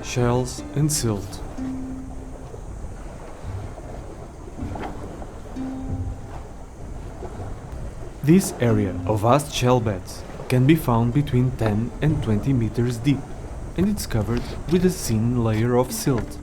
Shells and silt. This area of vast shell beds can be found between 10 and 20 meters deep, and it's covered with a thin layer of silt.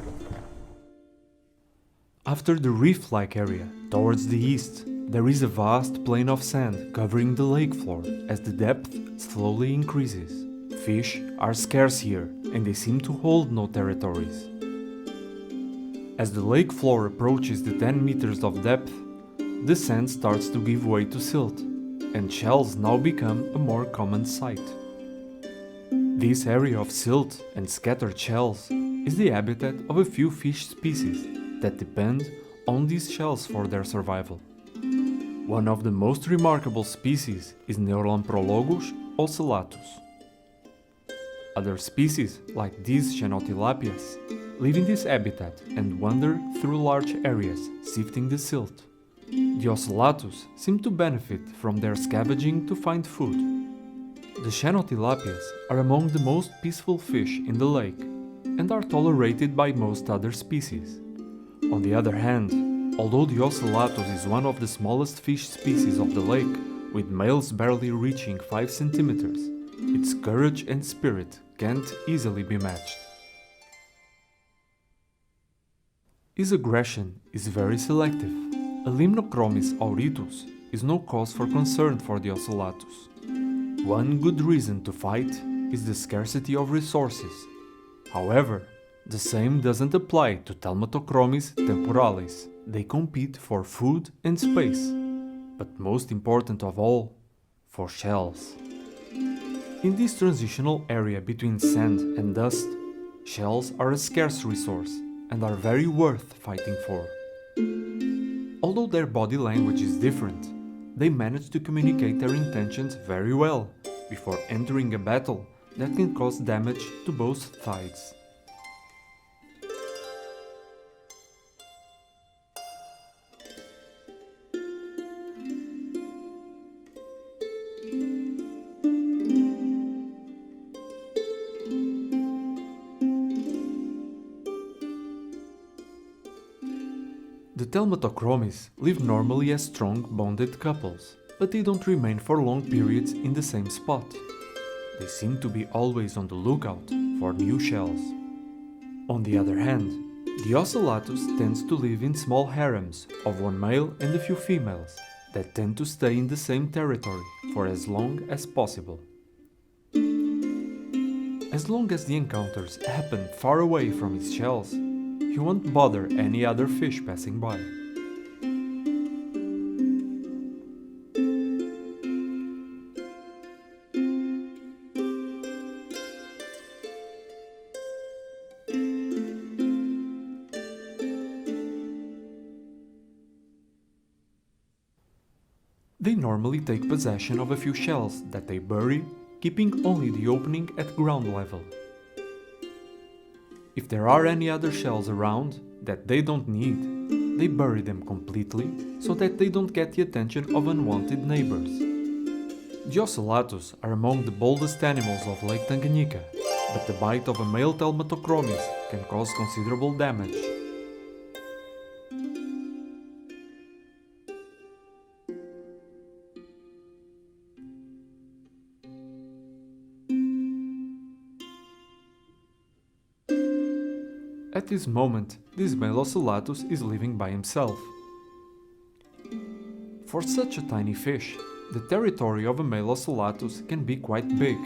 After the reef-like area, towards the east, there is a vast plain of sand covering the lake floor as the depth slowly increases. Fish are scarce here, and they seem to hold no territories. As the lake floor approaches the 10 meters of depth, the sand starts to give way to silt, and shells now become a more common sight. This area of silt and scattered shells is the habitat of a few fish species that depend on these shells for their survival. One of the most remarkable species is Lamprologus ocellatus. Other species, like these Xenotilapias, live in this habitat and wander through large areas, sifting the silt. The ocellatus seem to benefit from their scavenging to find food. The Xenotilapias are among the most peaceful fish in the lake and are tolerated by most other species. On the other hand, although the ocellatus is one of the smallest fish species of the lake, with males barely reaching 5 centimeters, its courage and spirit can't easily be matched. His aggression is very selective. A Limnochromis auritus is no cause for concern for the ocellatus. One good reason to fight is the scarcity of resources. However, the same doesn't apply to Thelmatochromis temporalis. They compete for food and space, but most important of all, for shells. In this transitional area between sand and dust, shells are a scarce resource and are very worth fighting for. Although their body language is different, they manage to communicate their intentions very well before entering a battle that can cause damage to both sides. The Thelmatochromis live normally as strong bonded couples, but they don't remain for long periods in the same spot. They seem to be always on the lookout for new shells. On the other hand, the ocellatus tends to live in small harems of one male and a few females that tend to stay in the same territory for as long as possible. As long as the encounters happen far away from its shells, he won't bother any other fish passing by. They normally take possession of a few shells that they bury, keeping only the opening at ground level. If there are any other shells around that they don't need, they bury them completely so that they don't get the attention of unwanted neighbors. The ocellatus are among the boldest animals of Lake Tanganyika, but the bite of a male Thelmatochromis can cause considerable damage. At this moment, this male ocellatus is living by himself. For such a tiny fish, the territory of a male ocellatus can be quite big,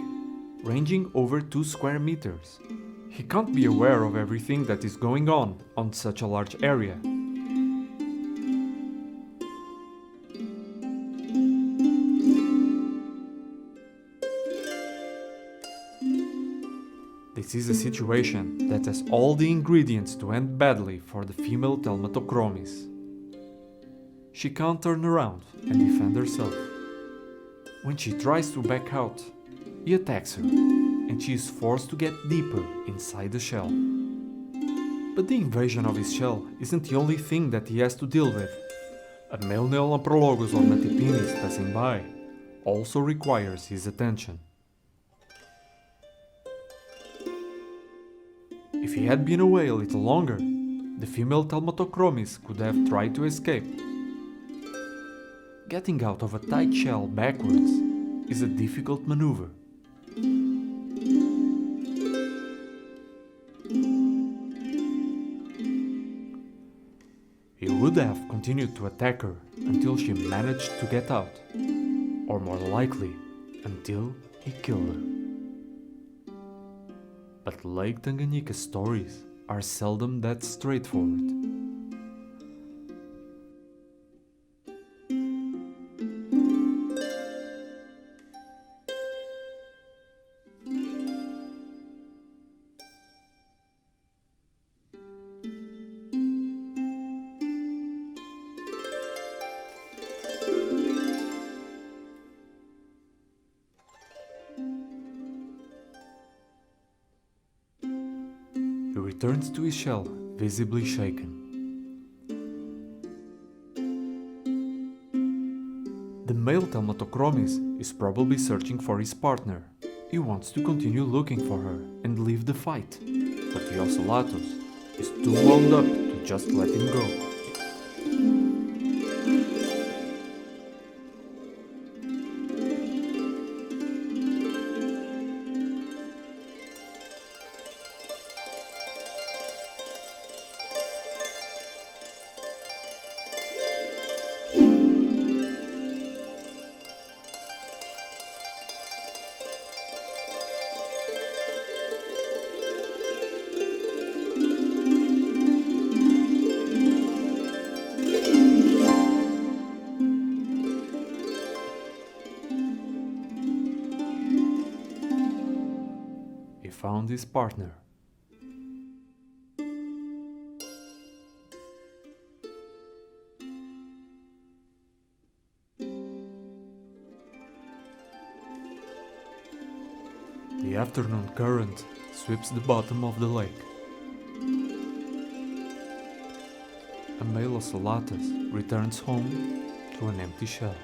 ranging over 2 square meters. He can't be aware of everything that is going on such a large area. This is a situation that has all the ingredients to end badly for the female Thelmatochromis. She can't turn around and defend herself. When she tries to back out, he attacks her, and she is forced to get deeper inside the shell. But the invasion of his shell isn't the only thing that he has to deal with. A male Lamprologus or Natipinis passing by also requires his attention. If he had been away a little longer, the female Thelmatochromis could have tried to escape. Getting out of a tight shell backwards is a difficult maneuver. He would have continued to attack her until she managed to get out, or more likely, until he killed her. But Lake Tanganyika stories are seldom that straightforward. He returns to his shell, visibly shaken. The male Thelmatochromis is probably searching for his partner. He wants to continue looking for her and leave the fight, but the ocellatus is too wound up to just let him go. He found his partner. The afternoon current sweeps the bottom of the lake. A male ocellatus returns home to an empty shell.